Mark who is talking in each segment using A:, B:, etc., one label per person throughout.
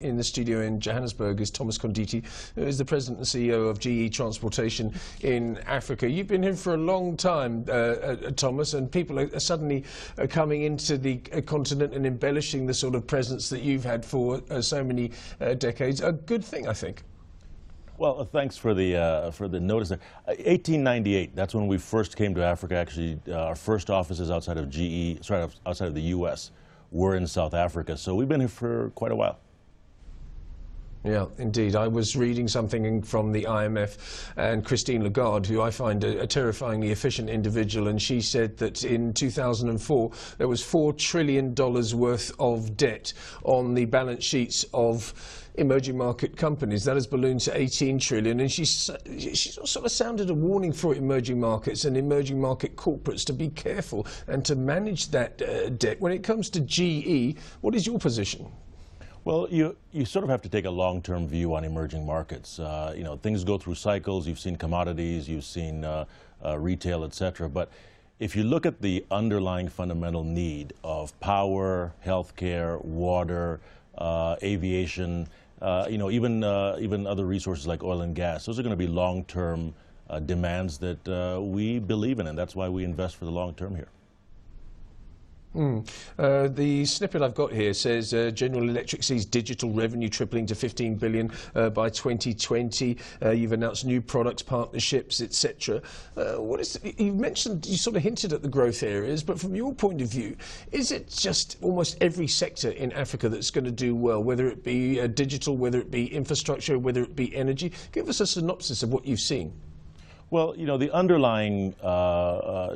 A: In the studio in Johannesburg is Thomas Konditi, who is the President and CEO of GE Transportation in Africa. You've been here for a long time, Thomas, and people are suddenly coming into the continent and embellishing the sort of presence that you've had for so many decades. A good thing, I think.
B: Well, thanks for the notice there. 1898, that's when we first came to Africa. Actually, our first offices outside of outside of the U.S. were in South Africa. So we've been here for quite a while.
A: Yeah, indeed. I was reading something from the IMF and Christine Lagarde, who I find a terrifyingly efficient individual, and she said that in 2004 there was $4 trillion worth of debt on the balance sheets of emerging market companies. That has ballooned to 18 trillion, and she sort of sounded a warning for emerging markets and emerging market corporates to be careful and to manage that debt. When it comes to GE, what is your position?
B: Well, you sort of have to take a long-term view on emerging markets. You know, things go through cycles. You've seen commodities, you've seen retail, etc. But if you look at the underlying fundamental need of power, healthcare, water, aviation, you know, even other resources like oil and gas, those are going to be long-term demands that we believe in, and that's why we invest for the long term here.
A: The snippet I've got here says General Electric sees digital revenue tripling to 15 billion by 2020. You've announced new products, partnerships, etc. You mentioned, you sort of hinted at the growth areas, but from your point of view, is it just almost every sector in Africa that's going to do well, whether it be digital, whether it be infrastructure, whether it be energy? Give us a synopsis of what you've seen.
B: Well, you know, the underlying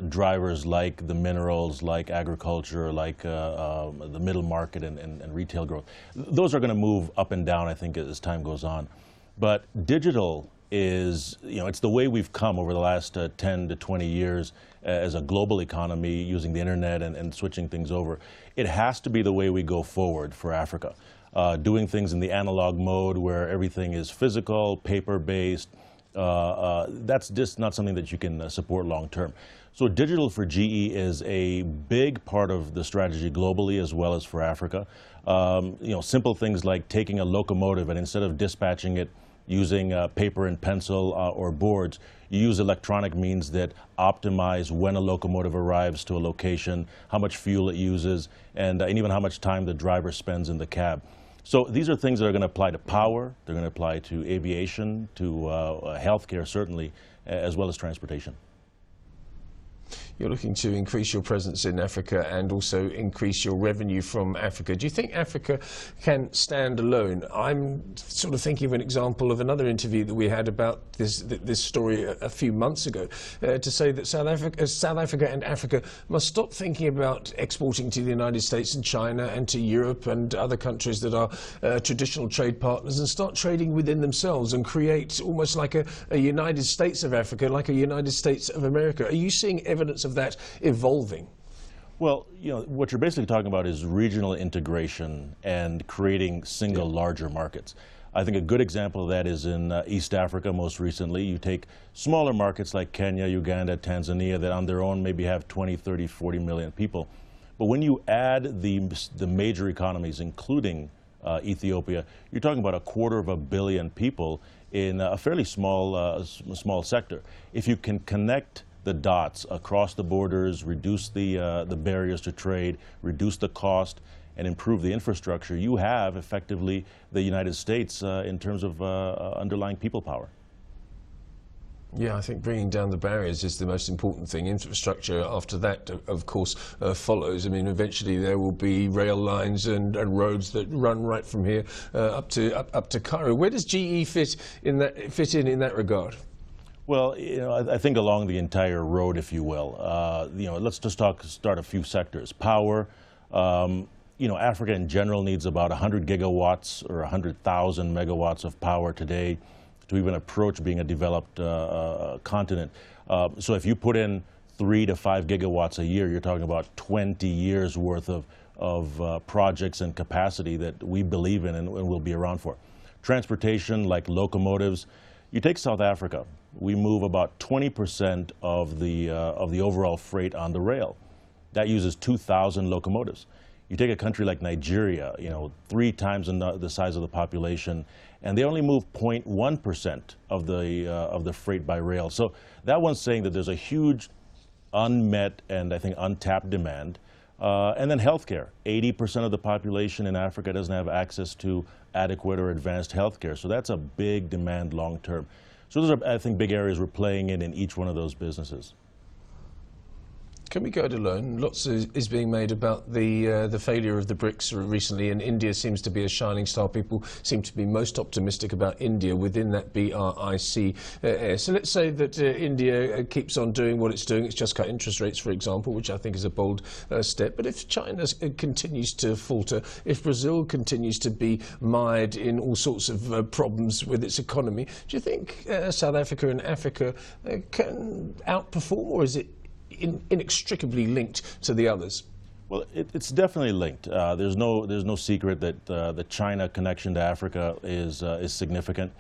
B: drivers like the minerals, like agriculture, like the middle market and retail growth, those are going to move up and down, I think, as time goes on. But digital is, you know, it's the way we've come over the last 10 to 20 years as a global economy, using the internet and switching things over. It has to be the way we go forward for Africa. Doing things in the analog mode where everything is physical, paper-based, that's just not something that you can support long term. So digital for GE is a big part of the strategy globally as well as for Africa. You know, simple things like taking a locomotive and instead of dispatching it using paper and pencil or boards, you use electronic means that optimize when a locomotive arrives to a location, how much fuel it uses, and even how much time the driver spends in the cab. So these are things that are going to apply to power, they're going to apply to aviation, to healthcare certainly, as well as transportation.
A: You're looking to increase your presence in Africa and also increase your revenue from Africa. Do you think Africa can stand alone? I'm sort of thinking of an example of another interview that we had about this story a few months ago, to say that South Africa and Africa must stop thinking about exporting to the United States and China and to Europe and other countries that are traditional trade partners, and start trading within themselves and create almost like a United States of Africa, like a United States of America. Are you seeing evidence of that evolving?
B: Well, you know, what you're basically talking about is regional integration and creating single larger markets. I think a good example of that is in East Africa most recently. You take smaller markets like Kenya, Uganda, Tanzania that on their own maybe have 20, 30, 40 million people. But when you add the major economies, including Ethiopia, you're talking about 250 million people in a fairly small sector. If you can connect the dots across the borders, reduce the barriers to trade, reduce the cost, and improve the infrastructure, you have effectively the United States in terms of underlying people power.
A: Yeah, I think bringing down the barriers is the most important thing. Infrastructure after that, of course, follows. I mean, eventually there will be rail lines and roads that run right from here up to Cairo. Where does GE fit in that regard?
B: Well, you know, I think along the entire road, if you will. You know, let's just start a few sectors. Power. You know, Africa in general needs about 100 gigawatts or 100,000 megawatts of power today to even approach being a developed continent. So if you put in 3 to 5 gigawatts a year, you're talking about 20 years worth of projects and capacity that we believe in and will be around for. Transportation, like locomotives. You take South Africa. We move about 20% of the overall freight on the rail. That uses 2,000 locomotives. You take a country like Nigeria, 3 times the size of the population, and they only move 0.1% of the freight by rail. So that one's saying that there's a huge unmet and I think untapped demand. And then healthcare. 80% of the population in Africa doesn't have access to adequate or advanced healthcare. So that's a big demand long term. So those are, I think, big areas we're playing in each one of those businesses.
A: Can we go it alone? Lots is being made about the failure of the BRICS recently, and India seems to be a shining star. People seem to be most optimistic about India within that BRIC area. So let's say that India keeps on doing what it's doing. It's just cut interest rates, for example, which I think is a bold step. But if China continues to falter, if Brazil continues to be mired in all sorts of problems with its economy, do you think South Africa and Africa can outperform, or is it inextricably linked to the others?
B: Well, it's definitely linked. There's no secret that the China connection to Africa is significant.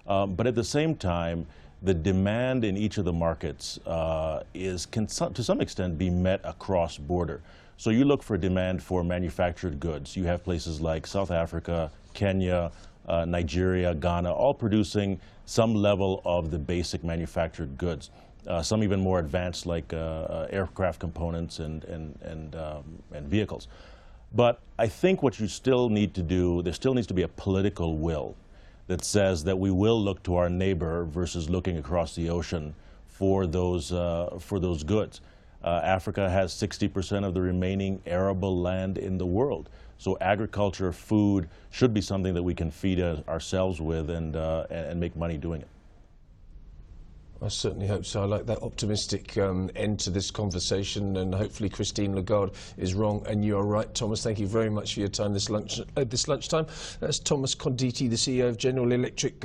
B: But at the same time, the demand in each of the markets can to some extent be met across border. So you look for demand for manufactured goods. You have places like South Africa, Kenya, Nigeria, Ghana, all producing some level of the basic manufactured goods. Some even more advanced, like aircraft components and vehicles. But I think what you still need to do, there still needs to be a political will that says that we will look to our neighbor versus looking across the ocean for those goods. Africa has 60% of the remaining arable land in the world. So agriculture, food should be something that we can feed ourselves with and make money doing it.
A: I certainly hope so. I like that optimistic end to this conversation, and hopefully Christine Lagarde is wrong and you are right. Thomas, thank you very much for your time this lunchtime. That's Thomas Konditi, the CEO of General Electric.